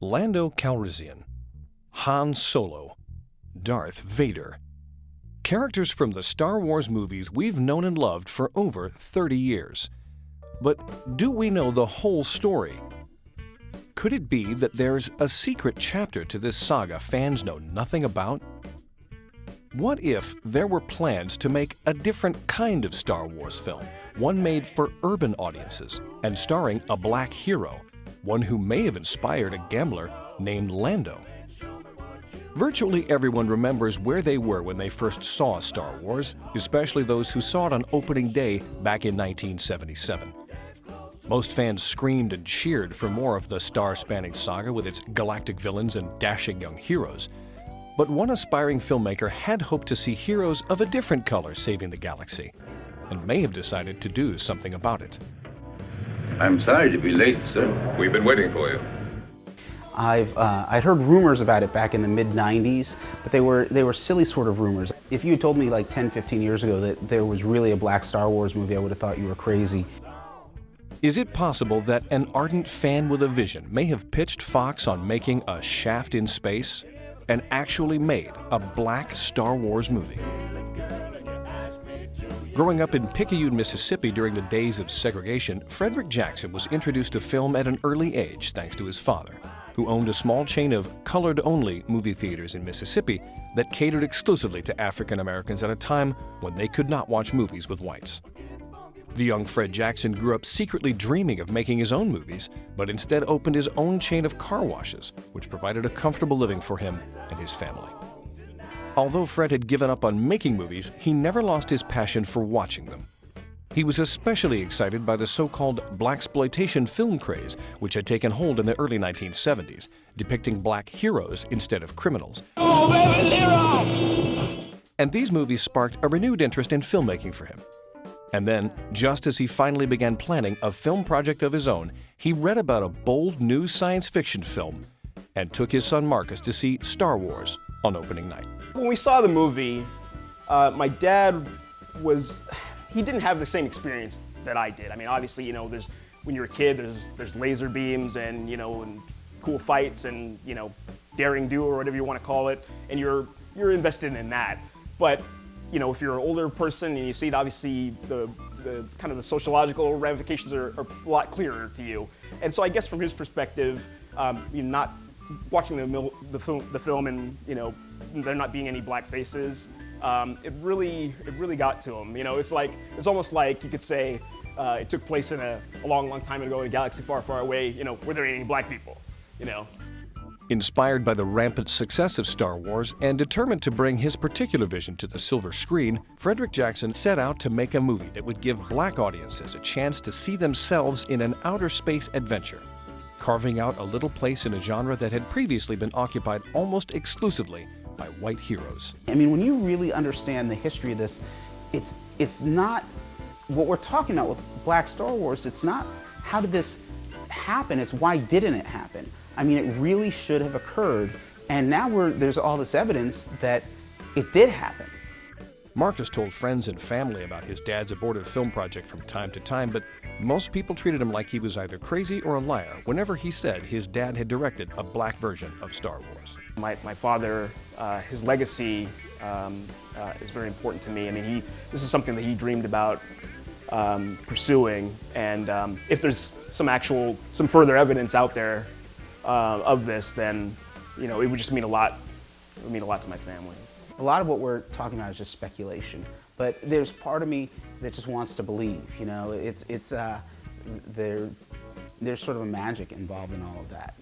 Lando Calrissian, Han Solo, Darth Vader. Characters from the Star Wars movies we've known and loved for over 30 years. But do we know the whole story? Could it be that there's a secret chapter to this saga fans know nothing about? What if there were plans to make a different kind of Star Wars film, one made for urban audiences and starring a black hero, one who may have inspired a gambler named Lando? Virtually everyone remembers where they were when they first saw Star Wars, especially those who saw it on opening day back in 1977. Most fans screamed and cheered for more of the star-spanning saga with its galactic villains and dashing young heroes. But one aspiring filmmaker had hoped to see heroes of a different color saving the galaxy, and may have decided to do something about it. I'm sorry to be late, sir. We've been waiting for you. I'd heard rumors about it back in the mid-90s, but they were silly sort of rumors. If you had told me like 10, 15 years ago that there was really a black Star Wars movie, I would have thought you were crazy. Is it possible that an ardent fan with a vision may have pitched Fox on making a Shaft in space and actually made a black Star Wars movie? Growing up in Picayune, Mississippi during the days of segregation, Frederick Jackson was introduced to film at an early age thanks to his father, who owned a small chain of colored-only movie theaters in Mississippi that catered exclusively to African Americans at a time when they could not watch movies with whites. The young Fred Jackson grew up secretly dreaming of making his own movies, but instead opened his own chain of car washes, which provided a comfortable living for him and his family. Although Fred had given up on making movies, he never lost his passion for watching them. He was especially excited by the so-called blaxploitation film craze, which had taken hold in the early 1970s, depicting black heroes instead of criminals. Oh, baby, hero! And these movies sparked a renewed interest in filmmaking for him. And then, just as he finally began planning a film project of his own, he read about a bold new science fiction film and took his son Marcus to see Star Wars on opening night. When we saw the movie, my dad he didn't have the same experience that I did. I mean, obviously, you know, when you're a kid, there's laser beams and, you know, and cool fights and, you know, daring do or whatever you want to call it, and you're invested in that. But, you know, if you're an older person and you see it, obviously the kind of the sociological ramifications are a lot clearer to you. And so I guess from his perspective, you know, not watching the film and, you know, there not being any black faces, it really got to him. You know, it's almost like you could say it took place in a long, long time ago in a galaxy far, far away. You know, were there any black people? You know. Inspired by the rampant success of Star Wars and determined to bring his particular vision to the silver screen, Frederick Jackson set out to make a movie that would give black audiences a chance to see themselves in an outer space adventure, carving out a little place in a genre that had previously been occupied almost exclusively by white heroes. I mean, when you really understand the history of this, it's not what we're talking about with black Star Wars. It's not how did this happen, it's why didn't it happen. I mean, it really should have occurred, and now there's all this evidence that it did happen. Marcus told friends and family about his dad's abortive film project from time to time, but most people treated him like he was either crazy or a liar whenever he said his dad had directed a black version of Star Wars. My father, his legacy is very important to me. I mean, this is something that he dreamed about pursuing, and if there's some further evidence out there of this, then, you know, it would just mean a lot. It would mean a lot to my family. A lot of what we're talking about is just speculation, but there's part of me that just wants to believe. You know, there's sort of a magic involved in all of that.